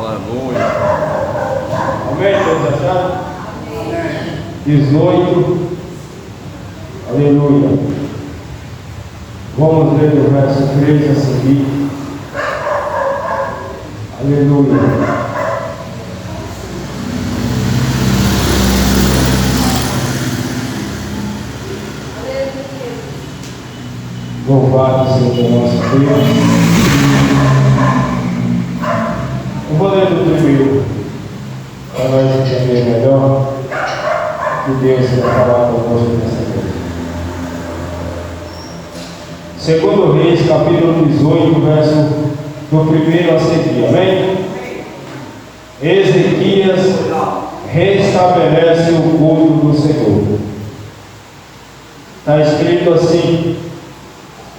Aleluia. Amém? Todos acharam? 18. Aleluia. Vamos ler o verso 3 a seguir. Aleluia. Louvado seja o nosso Deus. Eu vou ler do primeiro, para nós entender melhor que Deus vai falar conosco nessa noite. Segundo Reis, capítulo 18, verso do primeiro a seguir. Amém? Ezequias restabelece o culto do Senhor. Está escrito assim: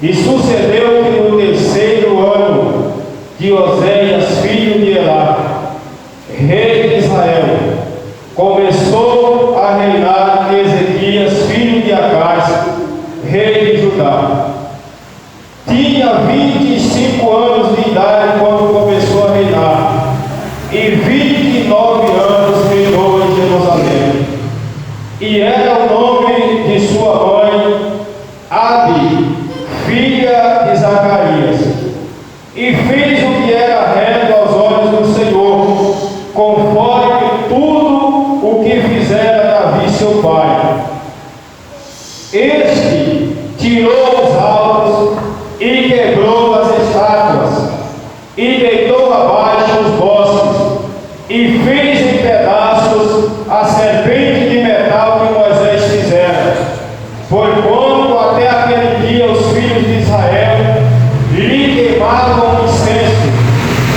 e sucedeu que no terceiro ano de Oséias, filho de Elá, rei de Israel, começou a reinar Ezequias, filho de Acás, rei de Judá. Tinha 25 anos de idade quando começou a reinar, e 29 anos reinou em Jerusalém. E era o nome de sua mãe Abi, filha de Zacarias, e fez o que era reto aos olhos do Senhor, conforme tudo o que fizera Davi seu pai. Este tirou os altos e quebrou as estátuas, e deitou abaixo os bosques, e fez em pedaços a serpente de metal que Moisés fizera. Porquanto até aquele dia os filhos de Israel lhe queimavam incenso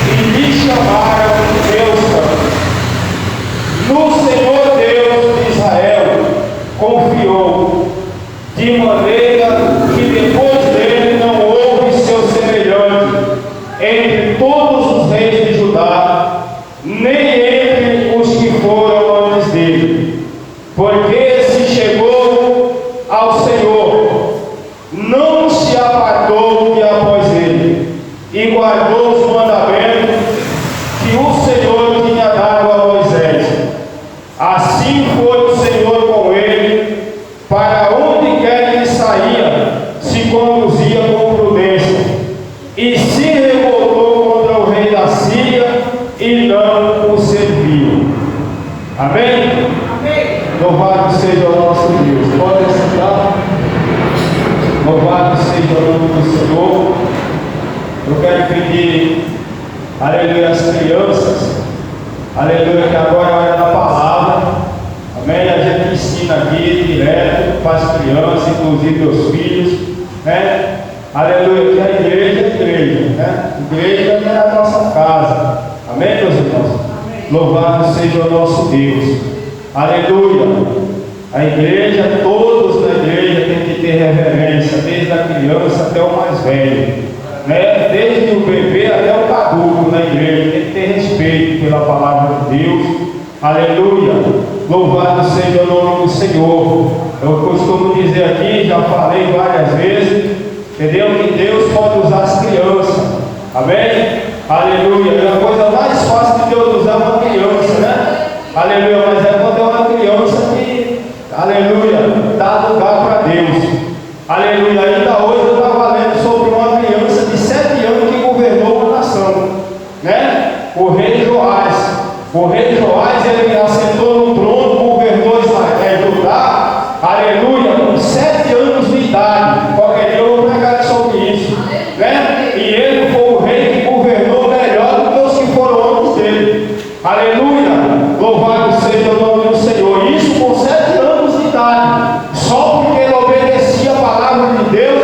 e lhe chamaram Deus Santo. No Senhor Deus de Israel confiou, de maneira que depois dele não houve seu semelhante entre todos os reis de Judá, nem entre os que foram antes dele. Porque se chegou ao Senhor, não se apartou de após ele, e guardou os mandamentos que o Senhor tinha dado a Moisés. Assim foi o Senhor com ele, para onde quer que saía, se conduzia com prudência, e se revoltou contra o rei da Síria, e não o serviu. Amém? Amém. Louvado seja o nosso Deus. Podem sentar. Louvado seja o nome do Senhor. Eu quero pedir, aleluia, às crianças, aleluia, que agora é a hora da palavra. Amém? A gente ensina aqui direto para as crianças, inclusive os filhos, né? Aleluia, que a igreja é igreja, né? Igreja é a nossa casa. Amém, meus irmãos? Amém. Louvado seja o nosso Deus. Aleluia. A igreja, todos na igreja têm que ter reverência, desde a criança até o mais velho, né? Desde o bebê até o caduco na igreja, tem que ter respeito pela palavra de Deus. Aleluia. Louvado seja o nome do Senhor. Eu costumo dizer aqui, já falei várias vezes, entendeu? Que Deus pode usar as crianças. Amém? Aleluia. É a coisa mais fácil de Deus usar uma criança, né? Aleluia. Mas é quando é uma criança que, aleluia, dá lugar para Deus. Aleluia. Ainda hoje eu estava lendo sobre uma criança de 7 anos que governou uma nação, né? O rei Joás. O rei Joás, ele assentou no trono, governou Judá, aleluia, com 7 anos de idade. Qualquer dia eu vou pregar sobre isso, né? E ele foi o rei que governou melhor do que os que foram antes dele. Aleluia, louvado seja o nome do Senhor. Isso com 7 anos de idade, só porque ele obedecia a palavra de Deus,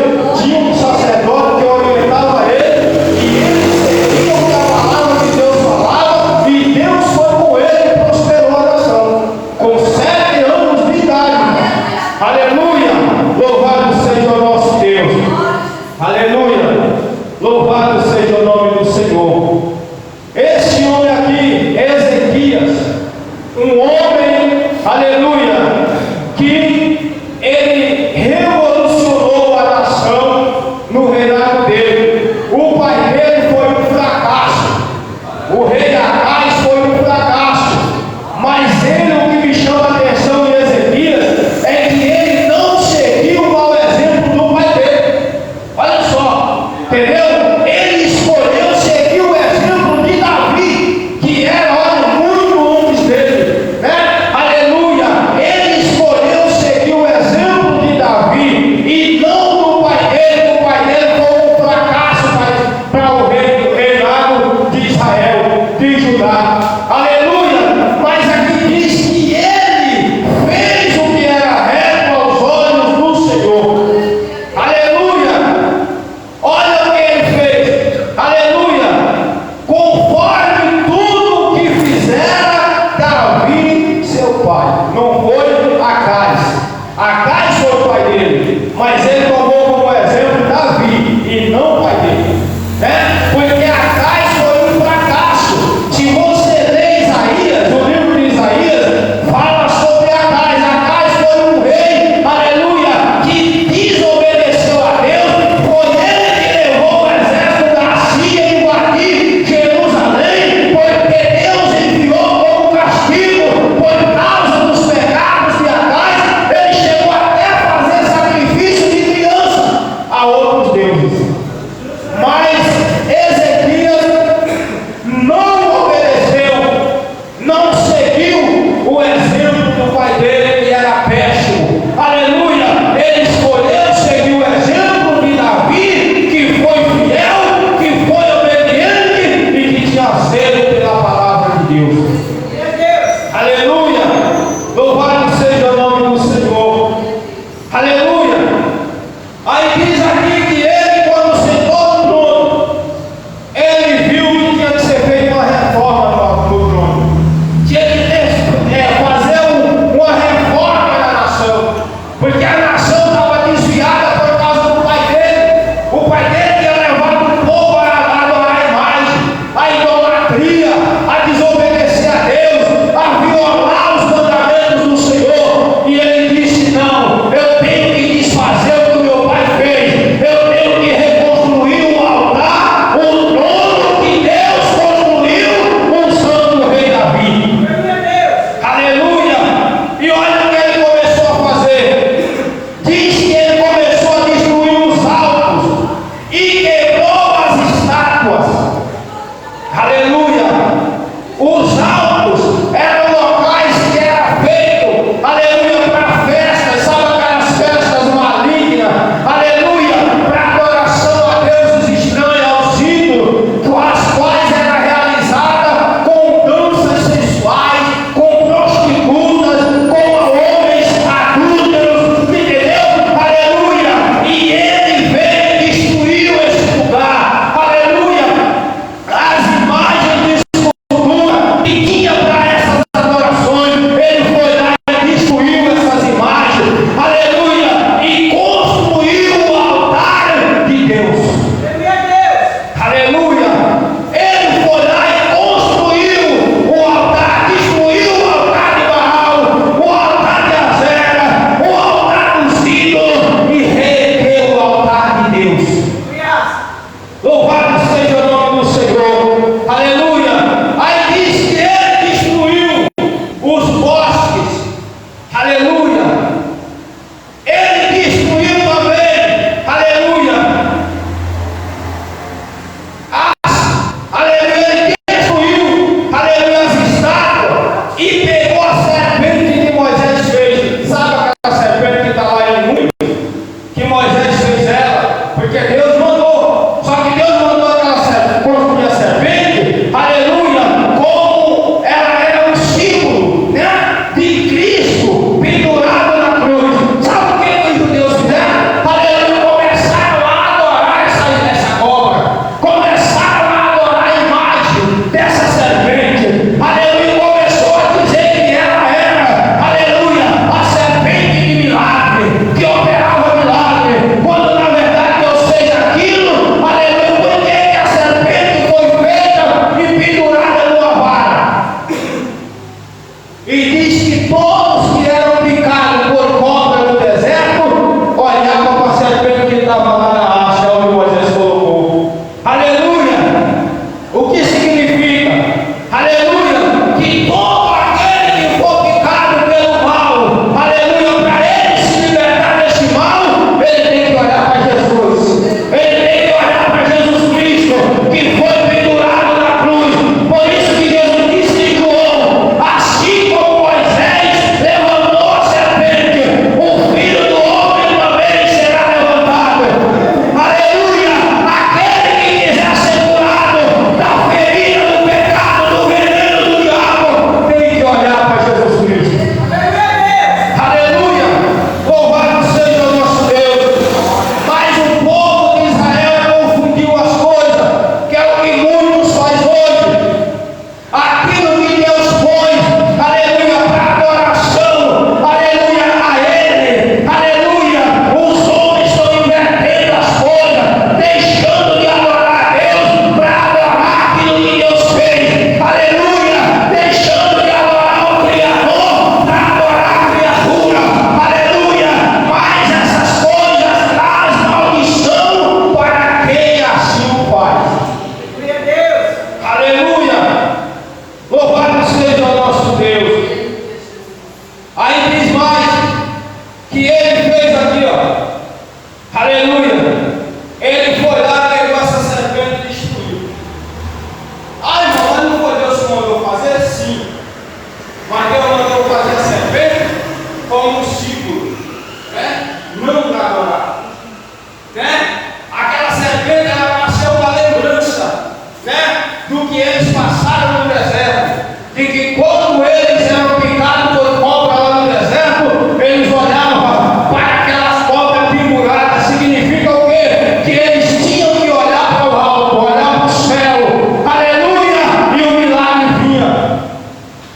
do que eles passaram no deserto, de que quando eles eram picados por cobra lá no deserto, eles olhavam para aquelas cobras penduradas. Significa o quê? Que eles tinham que olhar para o alto, olhar para o céu, aleluia, e o milagre vinha,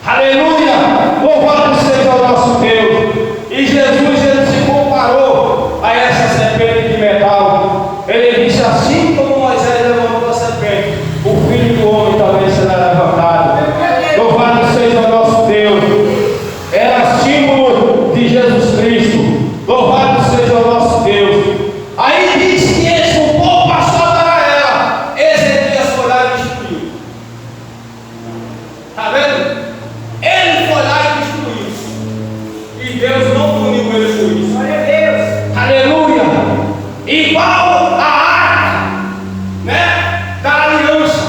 aleluia, louvado seja o nosso Deus. E Jesus, ele se comparou a essa serpente de metal. Ele disse: assim como Moisés levantou a serpente, o Filho do Homem também será levantado. Louvado seja o nosso Deus. Era símbolo de Jesus Cristo. Louvado seja o nosso Deus. Aí diz que esse, o povo passou a ela. Ezequias foi lá e destruiu. Está vendo? Ele foi lá e destruiu. E Deus não puniu ele por isso. Glória a Deus. Aleluia. Igual a arca, né, da aliança,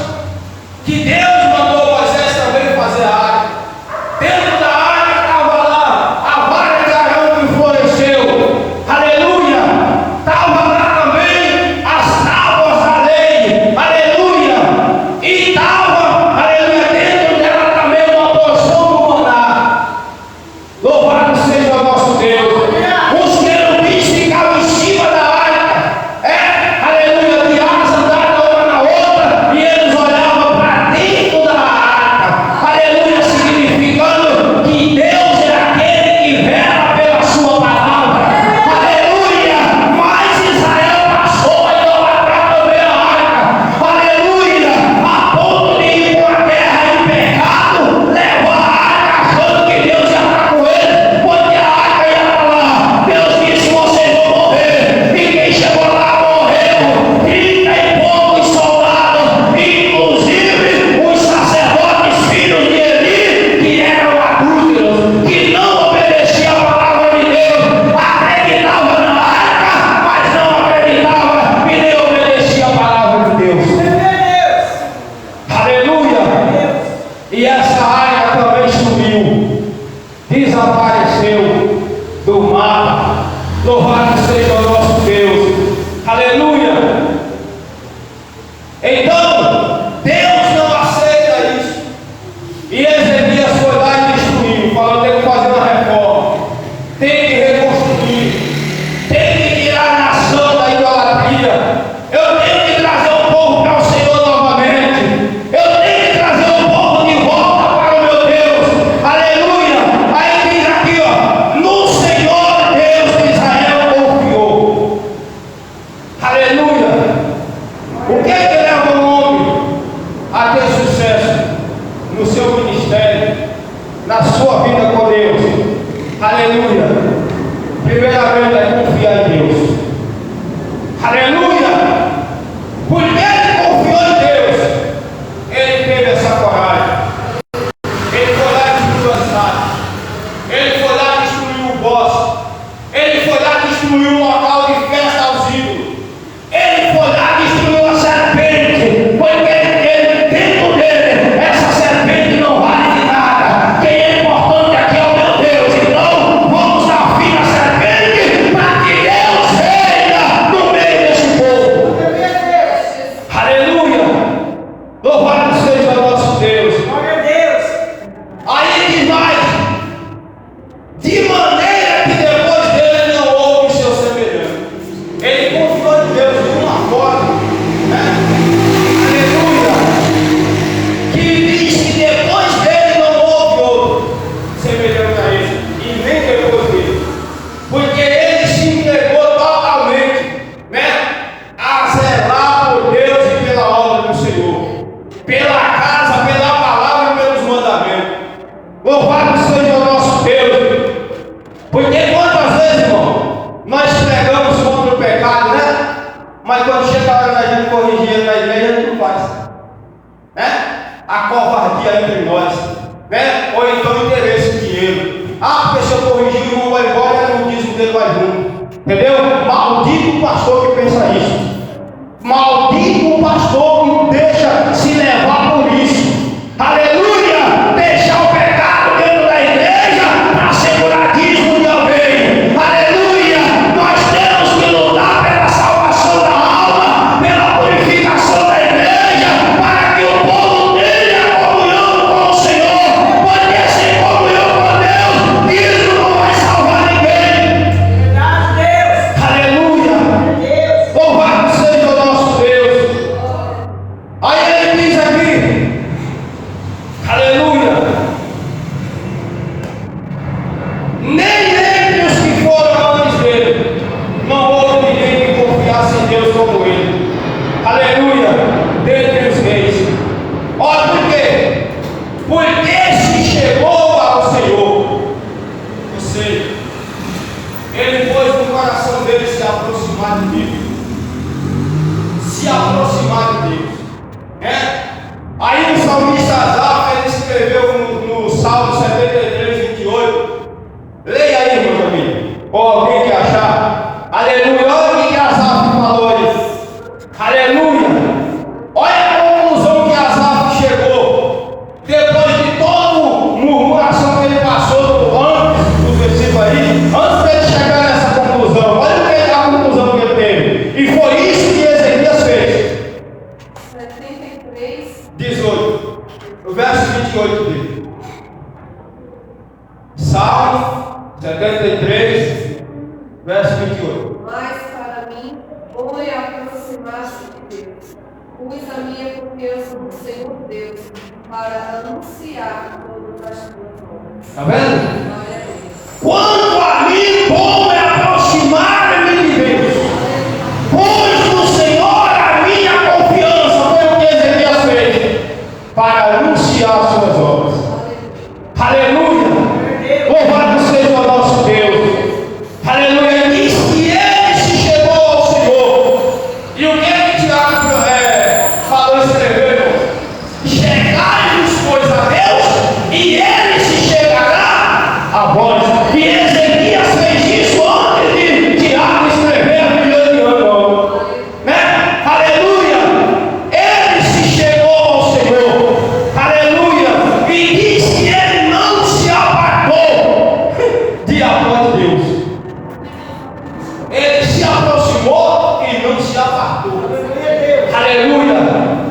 que Deus mandou Moisés também fazer a arca. Dentro da arca estava lá a vara de Arão que floresceu. Aleluia. Estava lá também as tábuas da lei. Aleluia. E estava, aleluia, dentro dela também uma porção do maná. Louvado seja o nosso Deus. Os querubins ficavam em cima da arca, aleluia, de asa dada uma na outra, e eles olhavam para dentro da arca, aleluia, significando que Deus é aquele que vela pela sua palavra, aleluia. Mas Israel passou a idolatrar também a arca, aleluia, a ponto de ir com a terra em pecado, levou a arca achando que Deus ia estar com ele, porque a arca ia para lá. Deus disse: vocês vão morrer. E quem chegou lá morreu. 30 e poucos soldados, inclusive os sacerdotes filhos de Eli, que eram adúlteros, que não obedeciam a palavra de Deus, acreditavam na arca, mas não acreditavam e nem obedeciam a palavra de Deus. Aleluia. E essa arca também sumiu, desapareceu do mapa. Louvado seja o nosso Deus. Aleluia. Então, Deus não aceita isso. E Ezequias foi lá e destruiu, falou: tem que fazer uma reforma, tem que reconstruir, tem que tirar a nação da idolatria. Eu tenho que trazer o povo para o Senhor novamente. Eu tenho que trazer o povo de volta para o meu Deus. Aleluia. Aí diz aqui, ó: no Senhor Deus de Israel confiou. Aleluia. O que é que leva o homem a ter sucesso no seu ministério, na sua vida com Deus? Aleluia. Primeiramente é confiar em Deus. Aleluia. Porque ele confiou em Deus, ele teve essa coragem. Ele foi lá e destruiu a cidade. Ele foi lá e destruiu o bosque. Ele foi lá e destruiu o local de festa aos ídolos. Ele foi lá e destruiu a serpente. Porque ele, dentro dele, essa serpente não vale de nada. Quem é importante aqui é o meu Deus. Então, vamos dar fim à serpente para que Deus reina no meio desse povo. Aleluia. Louvado seja o nosso Deus. Glória a Deus. Aí diz mais: de maneira que depois dele não houve seu semelhante. Ele confiou em Deus de uma forma, né? Aleluia. Que diz que depois dele não houve outro semelhante a ele, e nem depois dele. Porque ele se entregou totalmente, né, a zelar por Deus e pela obra do Senhor, pela casa, pela palavra e pelos mandamentos. Louvado seja o nosso Deus. Porque quantas vezes, irmão, nós pregamos contra o pecado, né? Mas quando chega a hora da gente corrigir ele na igreja, a gente não faz, né? A covardia entre nós, né? Ou então o interesse em dinheiro. Porque se eu corrigir, o irmão vai embora e o dízimo dele vai junto. Entendeu? Maldito o pastor que pensa isso. Maldito o pastor que deixa se levar por isso. Aleluia! Deixar o pecado dentro da igreja para segurar dízimo de alguém. Aleluia! Nós temos que lutar pela salvação da alma, pela purificação da igreja, para que o povo Aí o salmista Asaf, ele escreveu no Salmo 73, 28. Leia aí, meu amigo. Ou alguém que achar. Aleluia. Olha o que Asaf falou aí. Aleluia. Olha a conclusão que Asaf chegou. Depois de toda murmuração que ele passou antes do versículo aí, antes de ele chegar nessa conclusão, olha a conclusão que ele teve. E foi isso que Ezequias fez. 18, o verso 28 dele. Salmo 73, verso 28. Mas para mim, bom é aproximar-se de Deus, pois a minha confiança no Senhor Deus, para anunciar todas as tuas obras. Está vendo? Glória a Deus. Quanto a mim, bom é aproximar-me de Deus, pois no Senhor a minha confiança. Foi o que Ezequias fez para anunciar suas obras. Aleluia! Louvado seja o nosso Deus. Aleluia! Diz que ele se chegou ao Senhor. E o que é que Tiago falou, escreveu? Chegai-vos, pois, a Deus, e ele se chegará a vós. E Ezequias fez isso antes de Tiago escrever a Bíblia de ano. Né? Aleluia! Ele se chegou ao Senhor. Aleluia! E diz que ele não se apartou de após Deus. Ele se aproximou e não se apartou. Aleluia!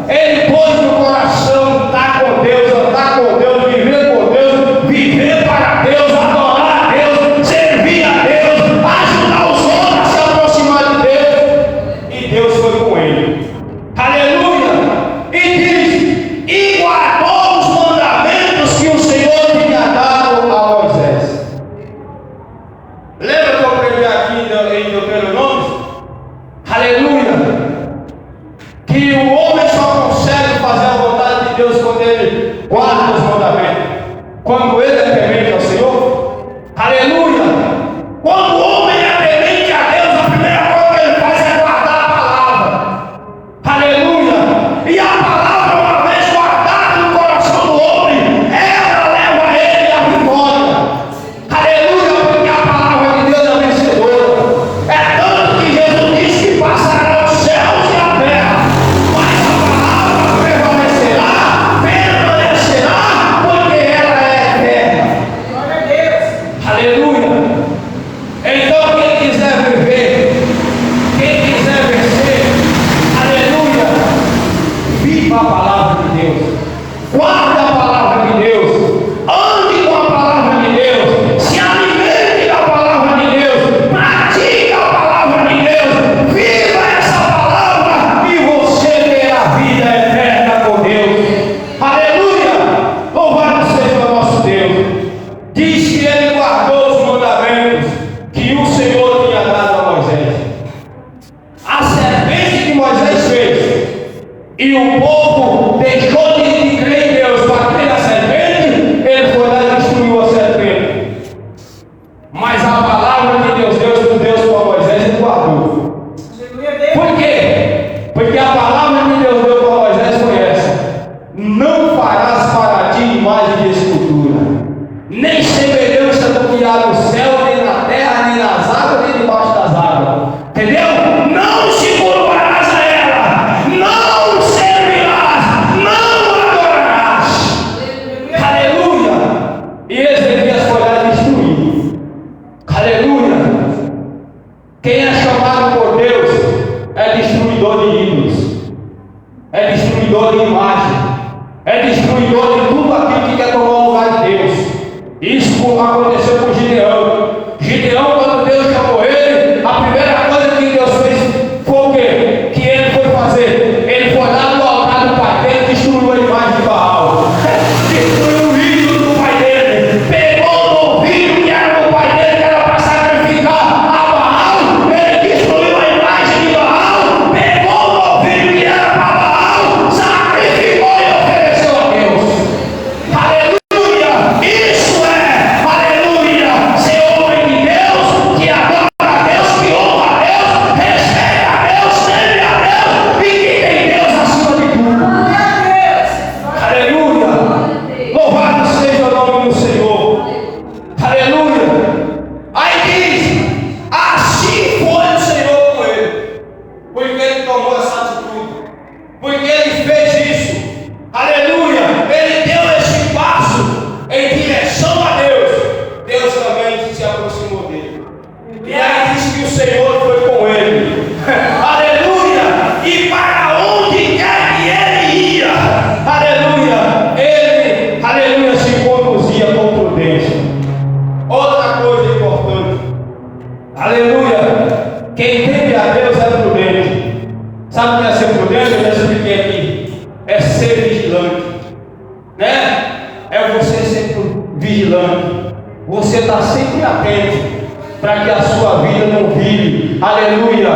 Ele pôs no coração estar com Deus, andar com Deus, viver com Deus, viver para Deus, adorar a Deus, servir a Deus, ajudar os outros a se aproximar de Deus. E Deus foi com ele. Aleluia! E diz: e guardou os mandamentos que o Senhor tinha dado a Moisés. Lembra que eu preguei aqui em Deuteronômio? Aleluia! Que o homem só consegue fazer a vontade de Deus quando ele guarda os mandamentos, quando ele é temente ao Senhor. Aleluia! Quando o homem é temente a Deus, a primeira coisa que ele faz é guardar a palavra. Aleluia! E a palavra, uma vez guardada no coração do homem, ela leva ele à vitória. Aleluia! Porque a palavra de Deus é vencedora. É tanto que Jesus disse que passará os céus e a terra, mas a palavra permanecerá, porque ela é eterna. Glória a Deus. Aleluia! Então quem quiser viver, quem quiser vencer, aleluia, viva a palavra de Deus, guarde a palavra de Deus, ande com a palavra de Deus, se alimente da palavra de Deus, pratique a palavra de Deus, viva essa palavra e você terá vida eterna com Deus. Aleluia! Louvado seja o nosso Deus. Diz que ele guardou os mandamentos que o Senhor tinha dado a Moisés. A serpente que Moisés fez, e o povo deixou de crer em Deus para crer na serpente, ele foi lá e destruiu a serpente. Mas a palavra de Deus para Moisés, ele guardou. Aleluia a Deus. Por quê? Porque a palavra que Deus deu para Moisés foi essa: não farás para ti imagem de escultura, nem semelhança do que há no céu, nem na terra, nem nas águas, nem debaixo das águas. Entendeu? Não se curvarás a ela, não servirás, não adorarás. Aleluia! E Ezequias foi lá e destruiu. Aleluia! Quem é chamado por Deus é destruidor de ídolos, é destruidor de imagem, é destruidor de tudo aquilo que quer tomar o lugar de Deus. Isso aconteceu com Gideão. Gideão, quando Deus chamou ele, a primeira coisa que Deus fez foi o quê? Que ele foi fazer? Ele foi lá no altar do pai dele, destruiu a imagem de Baal, destruiu o ídolo do pai dele, pegou o novilho que era do pai dele, que era para sacrificar a Baal, ele destruiu a imagem de Baal, pegou o novilho que era para Baal, sacrificou e ofereceu a Deus. Aleluia! Isso é, aleluia, estar sempre atento para que a sua vida não vire, aleluia,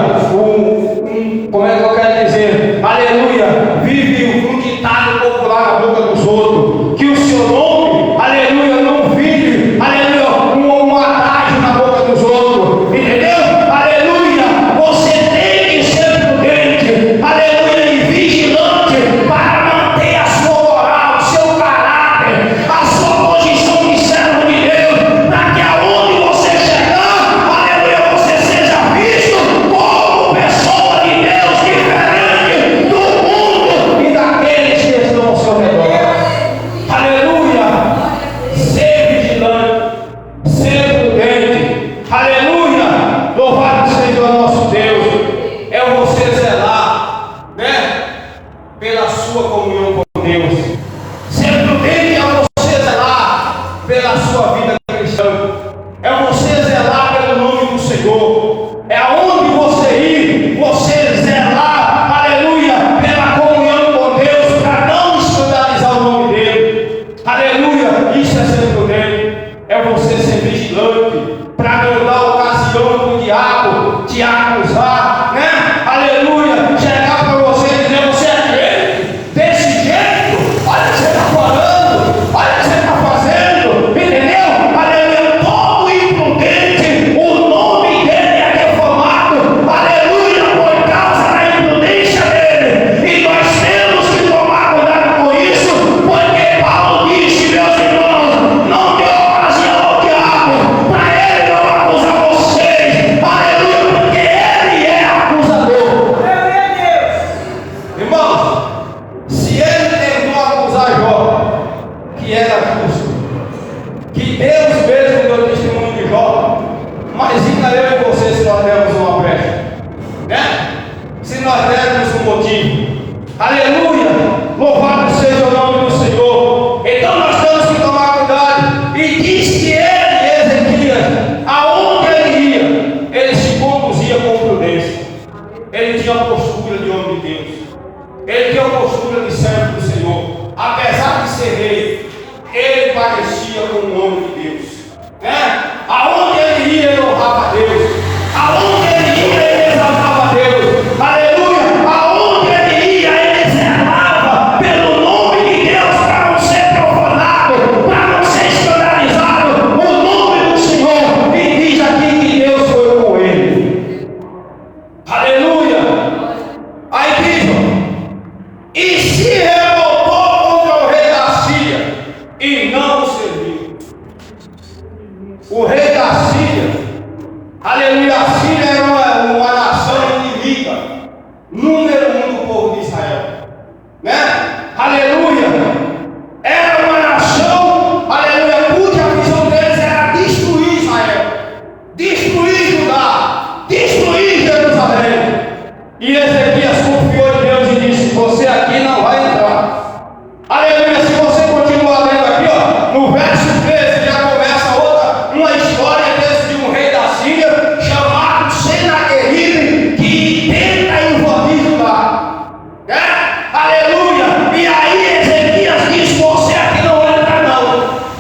como é que eu quero dizer, aleluia, vive um ditado popular na boca dos outros, que o seu nome, aleluia, não vire, aleluia, um atalho na boca dos outros, entendeu? Aleluia, você tem que ser prudente, aleluia, e vigilante para manter a sua moral, o seu caráter, a sua posição de servo de Deus, para que aonde você chegar, aleluia, você seja visto como pessoa de Deus diferente do mundo e daqueles que estão ao seu redor. Aleluia, ser vigilante, ser prudente, aleluia, louvado seja o nosso Deus. É você zelar, né, pela sua comunhão com Deus. Ser prudente é você zelar pela sua vida cristã. É você zelar pelo nome do Senhor. É aonde você ir, você zelar, aleluia, pela comunhão com Deus, para não escandalizar o nome dele. Aleluia, isso é ser prudente. É você ser vigilante, para não dar ocasião para o diabo te acusar, né? Aleluia, chegar para você e dizer: você é crente desse jeito, olha o que você está falando, olha o que você está fazendo, entendeu? Aleluia, todo imprudente, o nome dele é defamado, aleluia, por causa da imprudência dele, e nós temos que tomar cuidado com isso, porque Paulo disse, meus irmãos, não dê ocasião ao diabo, para ele não acusar vocês, aleluia, porque ele é acusador. Irmãos, se ele tentou acusar Jó, que era justo, que Deus mesmo deu testemunho de Jó, imagina eu e você se nós dermos uma brecha, né? Se nós dermos um motivo, aleluia, louvado seja o nome do Senhor. Então nós temos que tomar cuidado. E diz que ele, Ezequias, aonde ele ia, ele se conduzia com prudência. Ele tinha a postura de homem de Deus. Ele tinha a postura de servo do Senhor. Apesar de ser rei, ele parecia com o homem de Deus, né? Aonde ele ia, ele honrava a Deus. Aonde ele ia, ele exaltava a Deus. Aleluia. Aonde ele ia, ele zelava pelo nome de Deus, para não ser profanado, para não ser escandalizado o nome do Senhor. E diz aqui que Deus foi com ele. Aleluia. Aí diz: e se revoltou contra o rei da Síria e não o serviu. O rei da Síria, aleluia, a Síria era uma nação inimiga, número 1 do povo de Israel, né? Aleluia, era uma nação, aleluia, cuja visão deles era destruir Israel, destruir Judá, destruir Jerusalém. E Ezequias confiou em Deus e disse: você aqui não vai entrar. Aleluia, se você continuar lendo aqui, ó, no verso 13 já começa uma história de um rei da Síria chamado Senaqueribe, que tenta invadir Judá, né? Aleluia, e aí Ezequias diz: você aqui não vai entrar não.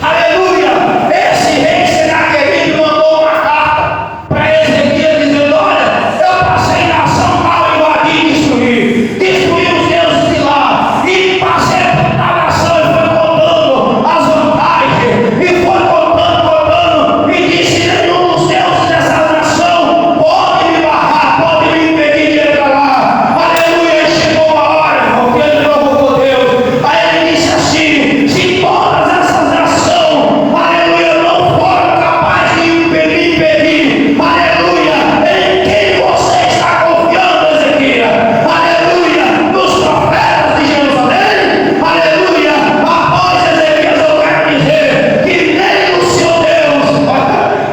Aleluia, esse rei Senaqueribe mandou uma carta para Ezequias dizendo: olha, eu passei nação tal, invadir e destruir os deuses de lá, e passei por tal nação e foi contando as vantagens, e foi contando, e disse: nenhum dos deuses dessa nação pode me barrar, pode me impedir de entrar lá. Aleluia, e chegou uma hora, porque ele provocou Deus. Aí ele disse assim: se todas essas nações, aleluia, não foram capazes de me impedir, aleluia, em quem você está confiando, Ezequias? Aleluia, nos profetas de Jerusalém? Aleluia, após Ezequias eu quero dizer que nem o seu Deus,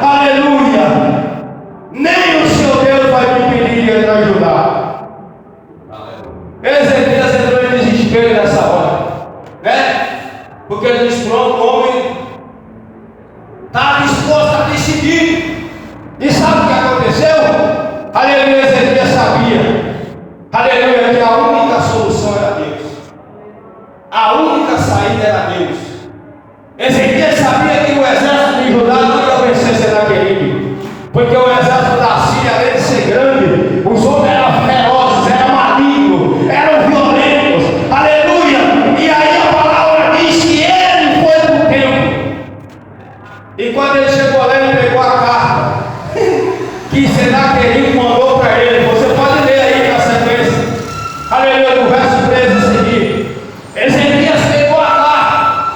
aleluia, nem o seu Deus vai me impedir de entrar em Judá. Ezequias entrou em desespero nessa hora, né? Porque ele disse: pronto, o homem está disposto a decidir. E sabe o que aconteceu? Aleluia, Ezequias sabia, aleluia, que a única solução era Deus. A única saída era Deus. Ezequias sabia que o exército de Judá não ia vencer Senaqueribe. Porque o exército da Síria, além de ser grande, os homens eram ferozes, eram malignos, eram violentos. Aleluia! E aí a palavra diz que ele foi para o templo. E quando ele chegou lá, ele pegou a carta que Senaqueribe mandou para ele. Você pode ler aí na sequência. Aleluia, no verso 13 a seguir. Ezequias pegou a carta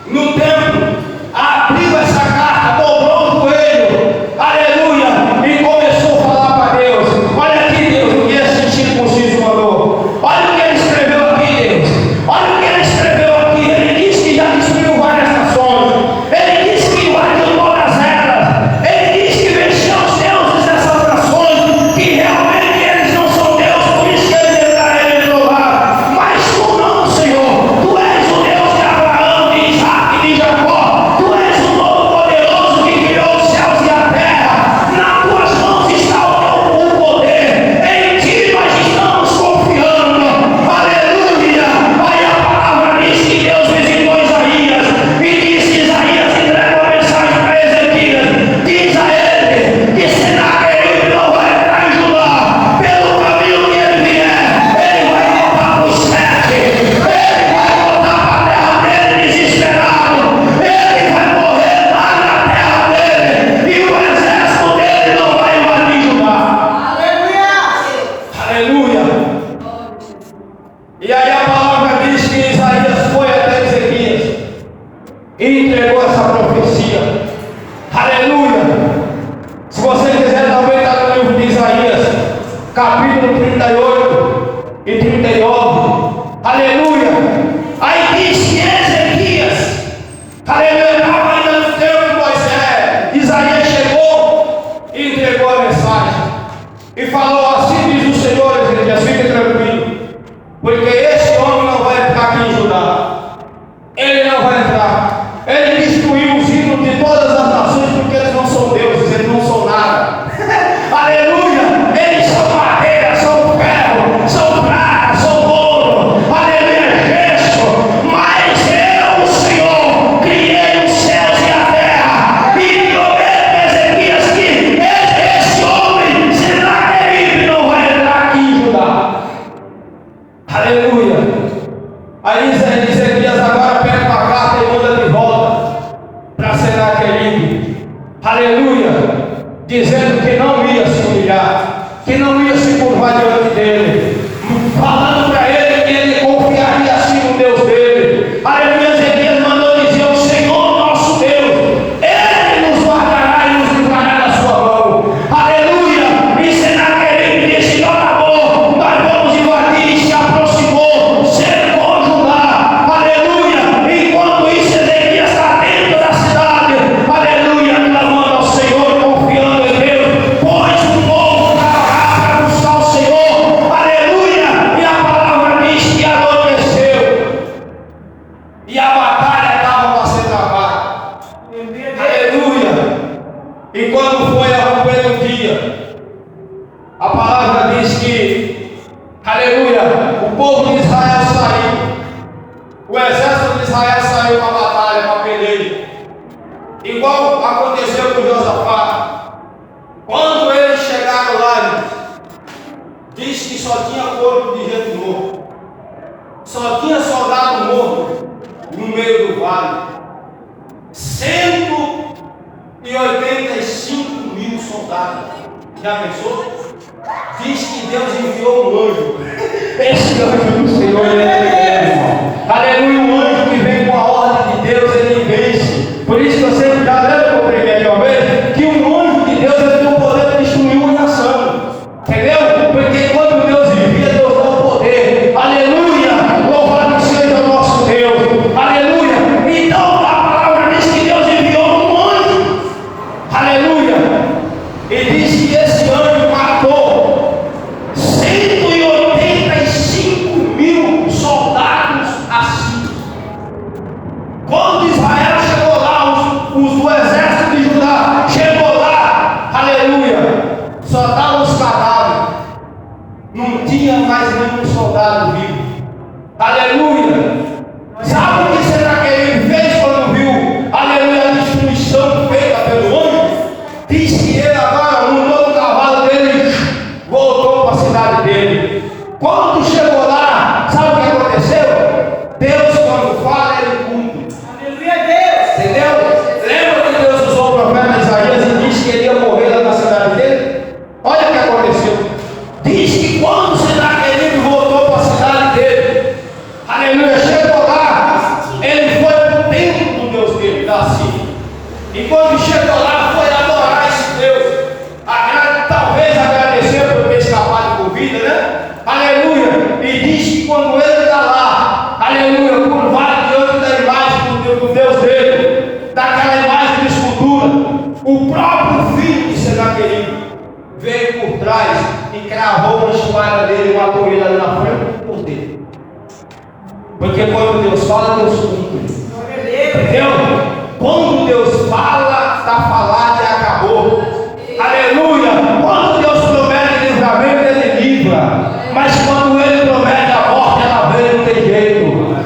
no templo, abriu essa carta, dobrou o joelho, aleluia, e começou a falar para Deus. Olha aqui, Deus, o que esse circunciso mandou. Olha o que ele escreveu aqui, Deus. Olha o que ele escreveu aqui. Ele disse que já destruiu várias nações. Ele disse que invadiu todas elas. Ele disse que mexeu os deuses dessas nações, que realmente eles não são Deus, por isso que eles entraram em lugar. Mas tu não, Senhor. Tu és o Deus de Abraão, de Isaac e de Jacó. Tu és o Todo-Poderoso que criou os céus e a terra. Nas tuas mãos está o poder. Em ti nós estamos confiando. Aleluia. Aí a palavra diz que Deus visitou Isaías e disse que Isaías entregou a mensagem para Ezequias. Diz a ele que Senaqueribe não vai entrar em Judá. Pelo caminho que ele vier, ele vai voltar para os sete. Ele vai voltar para a terra dele desesperado. Ele vai morrer lá na terra dele. E o exército dele não vai invadir Judá. Aleluia. E aí a palavra diz que Isaías foi até Ezequias e entregou essa profecia. Aleluia. Se você quiser também está no livro de Isaías, capítulo 38 e 39. Aleluia. Aí diz que Ezequias, aleluia, estava ainda no tempo de Moisés. Isaías chegou e entregou a mensagem e falou: assim diz o Senhor, Ezequias, fique tranquilo, porque esse homem não vai entrar aqui em Judá. Ele não vai entrar. Ele destruiu os ídolos de todas as nações, porque eles não são deuses, eles não são nada. Aleluia. Eles são madeira, são ferro, são prata, são ouro. Aleluia, gesso. Mas eu, o Senhor, criei os céus e a terra. E prometo a Ezequias que esse homem, Senaqueribe, não vai entrar aqui em Judá. Aleluia. Aí Ezequias agora pega uma carta e manda de volta para Senaqueribe. Aleluia. Dizendo que não ia se humilhar, que não ia se curvar diante dele, falando para ele que ele confiaria assim no Deus dele. Aleluia. Ezequias mandou dizer: o Senhor nosso Deus, ele nos guardará e nos livrará da sua mão. Aleluia. E Senaqueribe disse: não, amor, nós vamos invadir. E se aproximou, cercou Judá. Aleluia. Enquanto isso, Ezequias está dentro da cidade. Aleluia. Clamando ao Senhor, confiando em Deus, pois o povo estava lá para buscar o Senhor. Aleluia. E a palavra diz que anoiteceu e a batalha estava para ser travada. Aleluia. E quando foi ao primeiro dia, a palavra diz que, aleluia, o povo de Israel saiu. O exército de Israel saiu para a batalha, para a peleia. Igual aconteceu com Josafá. Quando eles chegaram lá, diz que só tinha corpo de gente morto. Só tinha soldado morto no meio do vale. 185 mil soldados. Já pensou? Diz que Deus enviou um anjo. Esse anjo do Senhor, ele é tremendo, irmão. Aleluia, um anjo que vem com a ordem de Deus, ele vence. Por isso que eu sempre já lembro que eu preguei aqui uma vez, que um anjo de Deus, ele tem o poder de destruir uma nação. Entendeu? Porque quando Deus envia, Deus dá o poder. Aleluia, louvado seja o nosso Deus. Aleluia. Então a palavra diz que Deus enviou um anjo. Aleluia. E diz que esse anjo matou 185 mil soldados assírios. Quando Israel chegou lá, o daquela imagem de escultura, o próprio filho de Senaqueribe veio por trás e cravou uma espada dele, matou ele ali na frente por dele. Porque quando Deus fala, Deus cumpre. Entendeu? Quando Deus fala, está falado e acabou. Aleluia! Quando Deus promete livramento, Ele livra. Mas quando Ele promete a morte, ela vem, não tem jeito.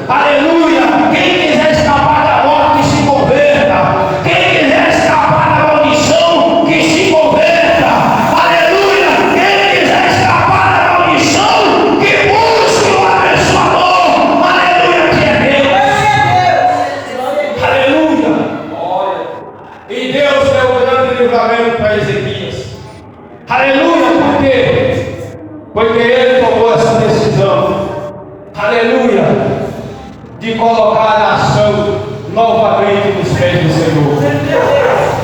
Aleluia! Quem quiser escapar da morte, que se converta. Quem quiser escapar da maldição, que se converta. Aleluia! Quem quiser escapar da maldição, que busque o abençoador. Aleluia! Que é Deus. Aleluia! E Deus deu um grande livramento para Ezequias. Aleluia! Por quê? Porque ele tomou essa decisão. Aleluia! De colocar a nação novamente nos pés do Senhor.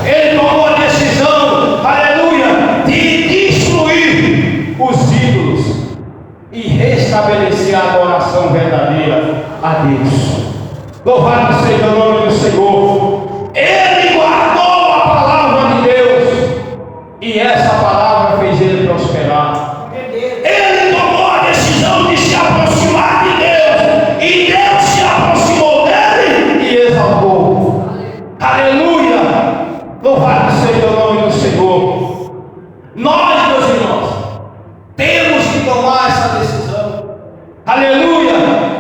Ele tomou a decisão, aleluia, de destruir os ídolos e restabelecer a adoração verdadeira a Deus. Louvado seja o nome do Senhor. Ele guardou a palavra de Deus e essa palavra fez ele prosperar. Ele tomou a decisão de se aproximar de Deus e Deus se aproximou dele e exaltou. Aleluia! Louvado seja o nome do Senhor. Nós, meus irmãos, temos que tomar essa decisão. Aleluia!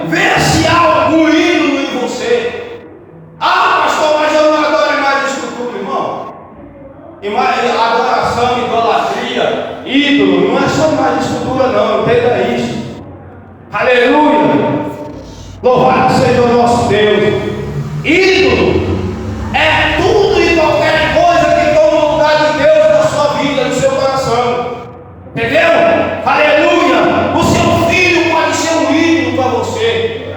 Ver se há algum ídolo em você. Ah, pastor, mas eu não adoro mais escultura, irmão. Adoração, idolatria, ídolo, não é só mais escultura, não, entenda isso. Aleluia! Louvado seja o nosso Deus. Ídolo é tudo e qualquer coisa que toma o lugar de Deus na sua vida, no seu coração. Entendeu? Aleluia! O seu filho pode ser um ídolo para você.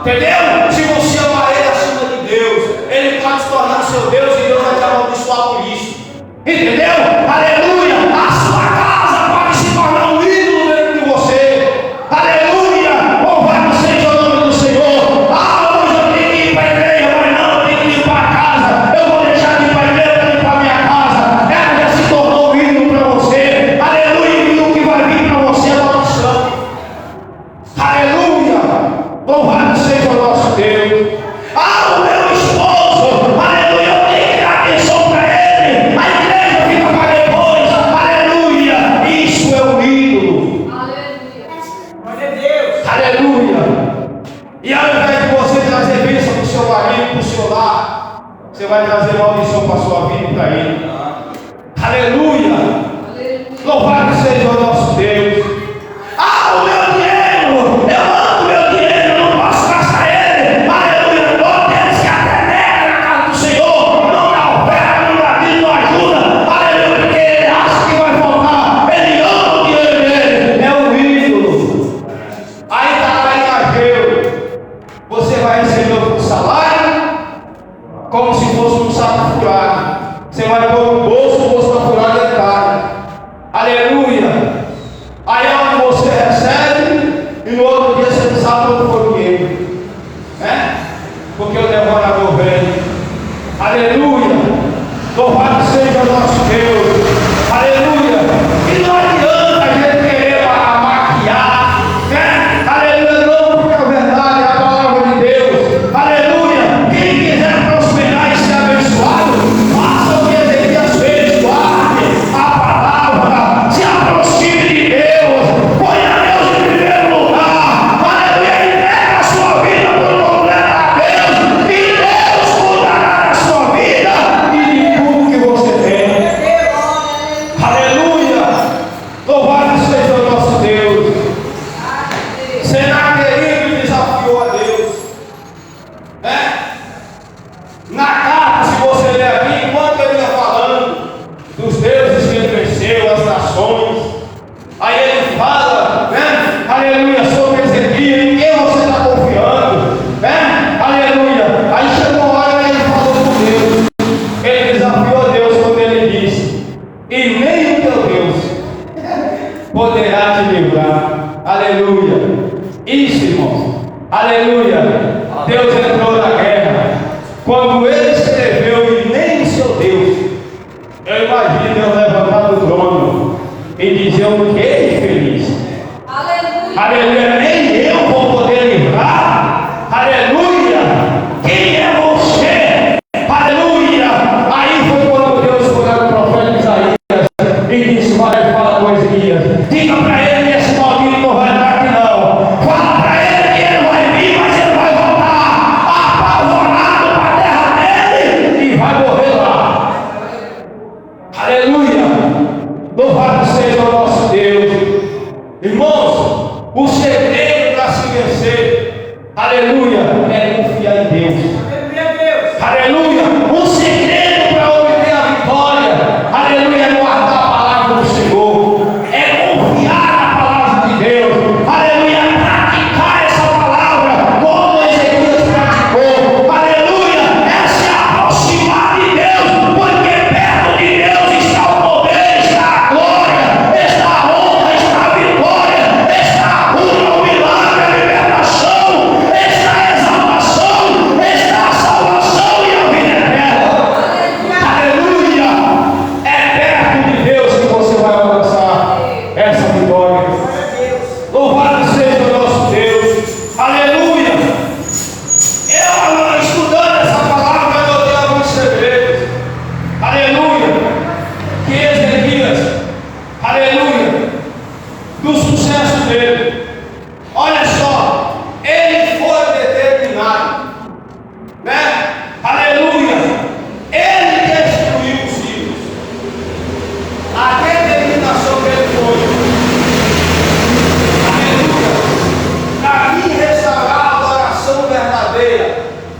Entendeu? Se você amar ele acima de Deus, ele pode se tornar seu Deus e Deus vai te amaldiçoar por isso. Entendeu? Aleluia! A sua casa pode se tornar um ídolo dentro de você. Aleluia! Louvado seja o nome do Senhor. Ah, hoje eu tenho que ir para a igreja, mas não, eu tenho que limpar a casa. Eu vou deixar de ir para a igreja para limpar a minha casa. Ela já se tornou um ídolo para você. Aleluia! E o que vai vir para você é maldição. Aleluia! Louvado seja o nosso Deus. Ah, o meu esposo, aleluia, eu tenho que dar atenção para ele. A igreja fica para depois, aleluia. Isso é um ídolo. Glória a Deus. Aleluia. E ao invés de você trazer bênção para o seu marido, para o seu lar, você vai trazer maldição para a sua vida e para ele. Aleluia. Louvado seja o nosso Deus. Ah, o meu dinheiro, eu amo meu dinheiro, eu não posso gastar ele. Aleluia. Ou temos que até nega na casa do Senhor, não dá oferta, não dá vida, não ajuda. Aleluia, porque ele acha que vai faltar. Ele ama o dinheiro dele, é um ídolo. Aí está lá em Ageu, você vai receber o salário como se fosse um saco furado. Você vai pôr no bolso, o bolso está furado e cai. Aleluia. Aí onde você recebe e no outro dia você não sabe onde foi o dinheiro, né? Porque o devorador vem. Aleluia. Louvado seja o nosso Deus. Aleluia. E não adianta a gente querer maquiar, né? Aleluia. Não, porque a verdade é a palavra de Deus. Aleluia. Quem quiser prosperar e ser abençoado, faça o que Ezequias fez. Guarde a palavra. Se a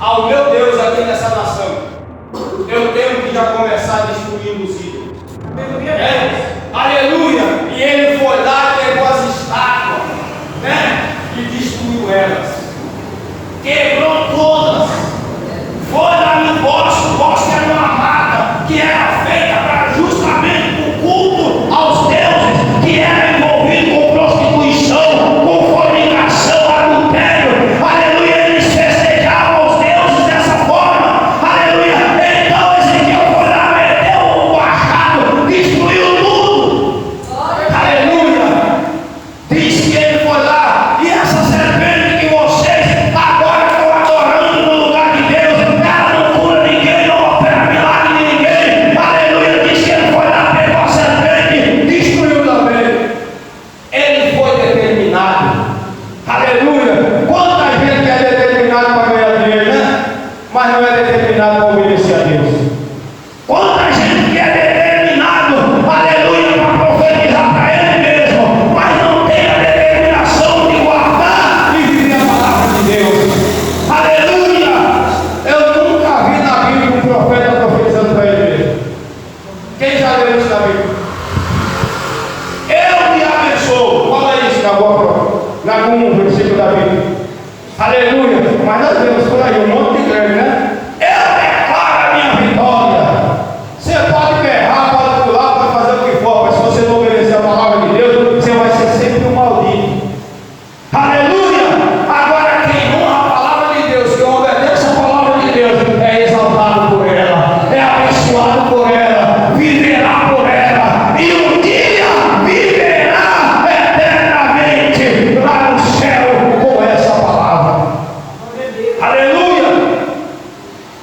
ao meu Deus aqui nessa nação, eu tenho que já começar destruindo os ídolos. Aleluia! E ele foi lá e pegou as estátuas, né? E destruiu elas. Quebrou todas. Foi lá no bosque. O bosque era uma mata que era feita para justamente o culto aos deuses, que era envolvido com prostituição, com fornicação, adultério. Aleluia! Eles festejavam os deuses dessa forma. Aleluia! Então Ezequiel foi lá, meteu o machado, destruiu tudo. Aleluia! Diz que ele foi lá e essa serpente que vocês agora estão adorando no lugar de Deus, ela não cura ninguém, não opera milagre de ninguém. Aleluia! Diz que ele foi lá, pegou a serpente, destruiu também. Ele foi determinado. Aleluia! Quanta gente é determinado para ganhar dinheiro, né? Mas não é determinado para obedecer a Deus. Quanta gente que é determinado, aleluia, para profetizar para ele mesmo, mas não tem a determinação de guardar e viver a palavra de Deus. Aleluia! Eu nunca vi na Bíblia um profeta profetizando para ele mesmo. Quem já leu isso na Bíblia? Eu me abençoo. Fala isso na algum versículo da Bíblia. Aleluia! Mas nós vemos por aí um monte de grande, né? Eu declaro a minha vitória. Você pode berrar, pode pular, pode fazer o que for, mas se você não obedecer a palavra de Deus, você vai ser sempre um maldito. Aleluia! Agora quem honra a palavra de Deus, quem obedece a palavra de Deus, é exaltado por ela, é abençoado por ela, viverá por ela, e um dia viverá eternamente lá no céu com essa palavra. Aleluia!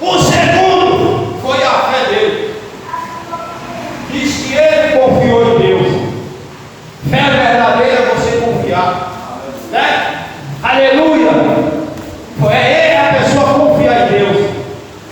O segundo foi a fé dele. Diz que ele confiou em Deus. Fé verdadeira é você confiar, né? Aleluia! É ele a pessoa confiar em Deus.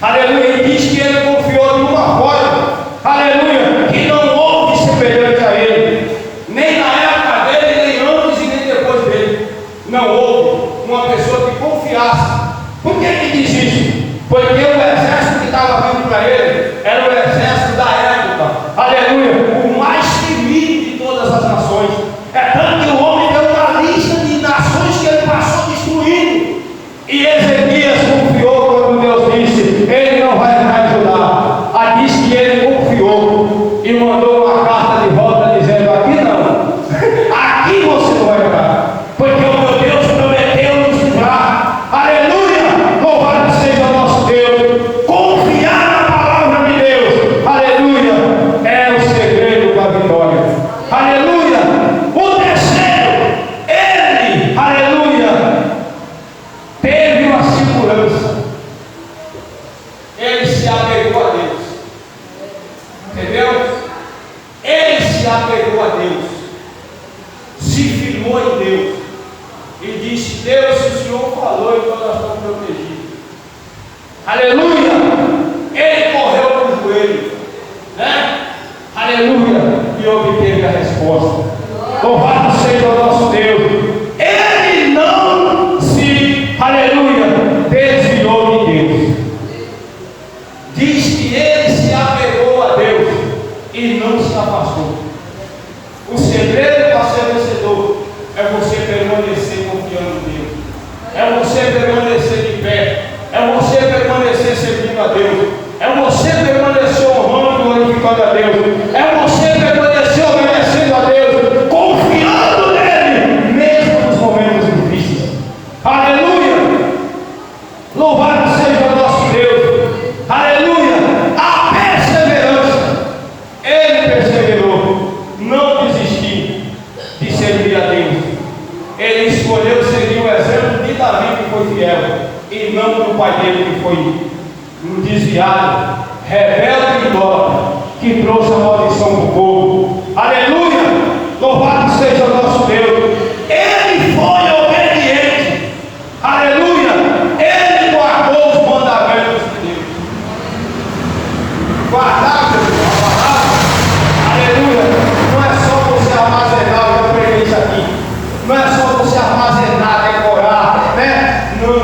Aleluia! E diz que ele confiou de uma forma, aleluia, que não houve semelhante a ele, nem na época dele, nem antes e nem depois dele. Não houve uma pessoa que confiasse. Por que ele diz isso? Porque o exército que estava vindo para ele era o exército da época. Aleluia! O mais temido de todas as nações. É tanto que o homem deu uma lista de nações que ele passou destruindo. E Ezequias confiou quando Deus disse: ele não vai me ajudar. Aí diz que ele confiou e mandou uma carta de volta dizendo: aqui não, aqui você não vai jogar, porque o meu Deus prometeu nos livrar. Aleluia! Louvado seja o nosso Deus. Confiar na palavra de Deus, aleluia, é o segredo da vitória. Aleluia! O terceiro, ele, aleluia, teve uma segurança. Ele se apegou a Deus. Entendeu? Ele se apegou a Deus. Se firmou em Deus. E disse: Deus, se o Senhor falou, então nós estamos protegidos. Aleluia! Ele correu para o joelho, né? Aleluia! E obteve a resposta. Louvado seja o nosso Deus. Ele não se, aleluia, desviou de Deus. Diz que ele se apegou a Deus e não se afastou. O segredo para ser vencedor é você permanecer confiando em Deus, é você permanecer de pé, é você permanecer servindo a Deus, é você permanecer honrando e glorificando a Deus, é você permanecer obedecendo a Deus, confiando nele, mesmo nos momentos difíceis. Aleluia! Louvado seja o nosso Deus. Aleluia! A perseverança. Ele perseverou, não desistiu de servir a Deus. Ele escolheu seguir o exemplo de Davi, que foi fiel, e não do pai dele, que foi um desviado, rebelde e idólatra, que trouxe a maldição para o povo. Aleluia! Louvado seja o nosso Deus. Ele foi obediente. Aleluia! Ele guardou os mandamentos de Deus. Guardar a palavra, aleluia, não é só você armazenar, eu preguei isso aqui, não é só você armazenar, decorar, né? Não.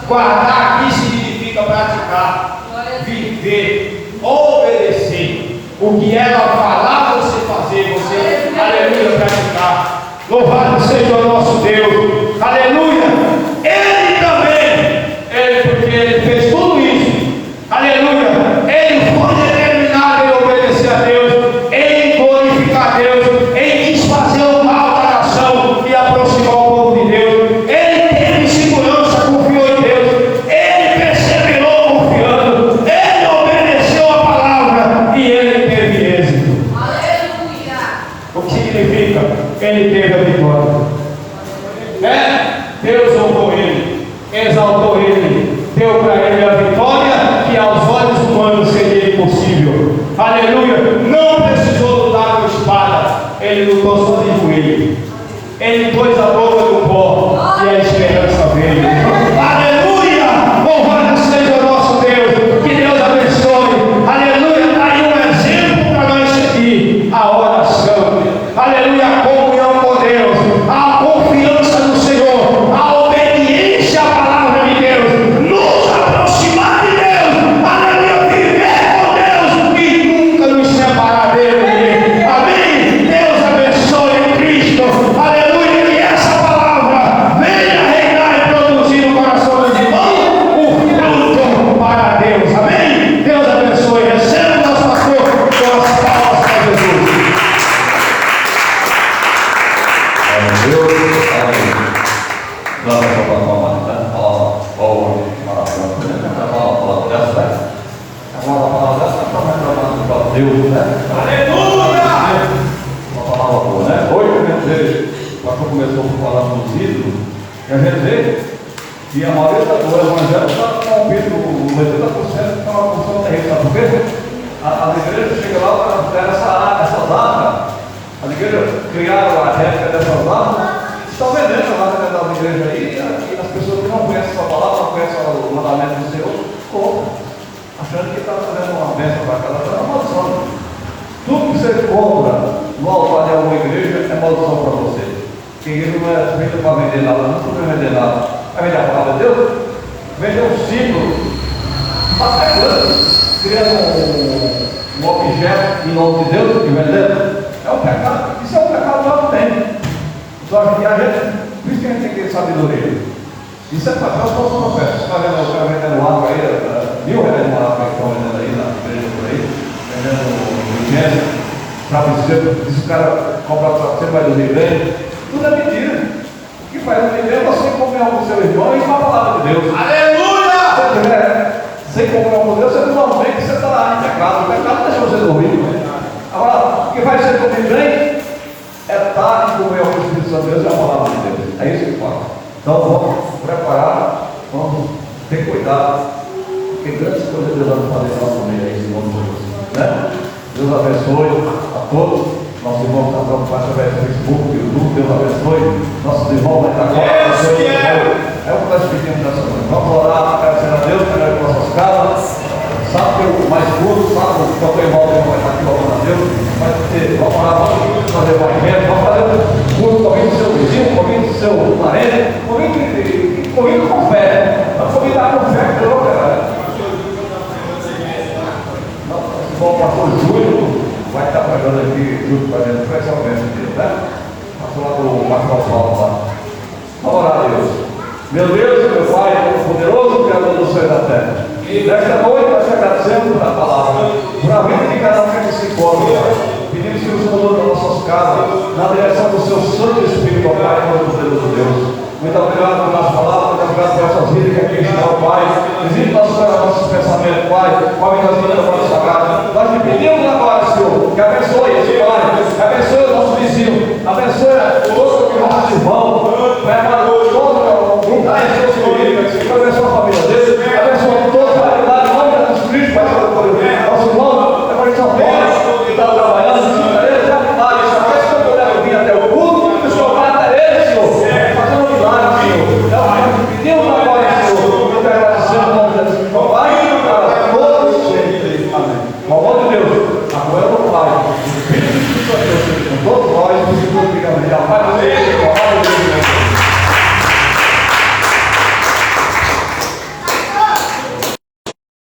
Guardar aqui significa praticar, viver, obedecer. O que ela falar, você fazer, você, aleluia, praticar. Louvado seja o nosso Deus, aleluia. Ele também, porque ele fez tudo isso, aleluia. Ele foi determinado em obedecer a Deus, em glorificar a Deus, em desfazer o mal da nação e aproximar o povo de Deus. Ele teve segurança, confiou em Deus, ele perseverou confiando, ele obedeceu a palavra e ele teve êxito. Aleluia. O que significa? Ele teve a vitória. Deus honrou ele, exaltou ele, deu para ele a vitória que aos olhos humanos seria impossível. Aleluia! Não precisou lutar com espada, ele lutou só de joelho. Ele pôs a boca no pó e a esperança veio. Aleluia! Louvado seja o nosso Deus, que Deus abençoe. Aleluia! Está aí um exemplo para nós seguir: a oração. Aleluia! A comunhão com Deus, a confiança no Senhor, a obediência à palavra de Deus, nos aproximar de Deus, aleluia, viver com Deus e nunca nos separar dele. Amém? Deus abençoe Cristo, aleluia, e essa palavra venha reinar e produzir no coração dos irmãos o fruto para Deus. Amém? Deus abençoe. Receba o nosso pastor com as palmas para Jesus. Deus, vamos para uma palavra maravilhosa. A palavra dessa, agora a palavra dessa para Deus, né? Aleluia! Uma palavra boa, né? Hoje a gente vê, o pastor começou a falar dos ídolos, e a gente vê que a maioria do evangelho está corrompido, 80% está uma função terrível, sabe por quê? As igrejas chegam lá para ter essas armas. As igrejas criaram a réplica dessas armas, estão vendendo a arma das igrejas aí, e as pessoas que não conhecem a palavra, não conhecem o mandamento do Senhor, compram, achando que está fazendo uma bênção para cada uma, é uma maldição. Tudo que você compra no altar de alguma igreja é maldição para você. Porque a igreja não é feita para vender nada, não pode vender nada. Vai vender a palavra de Deus? Vender um símbolo, até grande, criando um objeto em nome de Deus que vendendo. É um pecado, isso é um pecado que não tem. Só que a gente, por isso que a gente tem que ter sabedoria. Isso é papel para os profetas. Você está vendo o cara vendendo água aí, R$1.000 uma água que estão vendendo aí na igreja por aí, vendendo incenso, para você, diz o cara compra para você, vai dormir bem. Tudo é mentira. O que faz dormir bem é você comunhar com o seu irmão e com a palavra de Deus. Aleluia! Se você tiver sem comunhão com Deus, você não vem que você está lá em pecado. O pecado deixa você dormir. Agora, o que vai ser comigo bem é estar em comunhão com o Espírito Santo de Deus e a palavra de Deus. É isso que fala. Então vamos preparar, vamos ter cuidado, porque grandes coisas Deus vai fazer na nossa vida aí, em nome de Jesus. Né? Deus abençoe a todos. Nossos irmãos estão preocupados através do Facebook, do YouTube. Deus abençoe. Nossos irmãos vão estar agora. É o que nós pedimos nessa noite. Vamos orar, agradecer a Deus, pegar em nossas casas. Sabe que o mais curto, sabe que o teu irmão vai estar aqui louvando a Deus, vai ter, vamos orar, vamos fazer o evento, vamos fazer um culto, convide o seu vizinho, convide o seu parente, convide com fé, vamos convidar com fé, que eu vou pegar. Bom, o pastor Júlio vai estar pregando aqui junto com a gente, especialmente dele, né? Pastor lá do Marcos Paulo lá. Vamos orar a Deus. Meu Deus, meu Pai, poderoso Criador do céu e da terra. Nesta noite nós te agradecemos pela palavra, por a vida de cada um que se encontra, pedimos que o Senhor todas as nossas casas, na direção do seu Santo Espírito, ó Pai, em nome do Deus de Deus. Muito obrigado por nossa palavra, muito obrigado por essas vidas que aqui estão, Pai. Visite nossos pensamentos, Pai, qual é a vida da nossa sagrada. Nós te pedimos agora, Senhor, que abençoe esse Pai, que abençoe o nosso vizinho, abençoe todos os nossos irmãos, prepara todo o grupo da região, que abençoe a família dele, abençoe todos. Nosso irmão, agora em São Paulo, que está trabalhando, ele já faz, que eu puder vir até o culto, que o Senhor vai até ele, Senhor, fazendo um milagre, Senhor. Então, pedimos agora, Senhor, eu quero agradecer o nome de Jesus, vai para todos sempre. Amém. Com o amor de Deus, a glória do Pai, o Espírito de Deus, com todos nós, o Espírito de Deus, a paz do Senhor.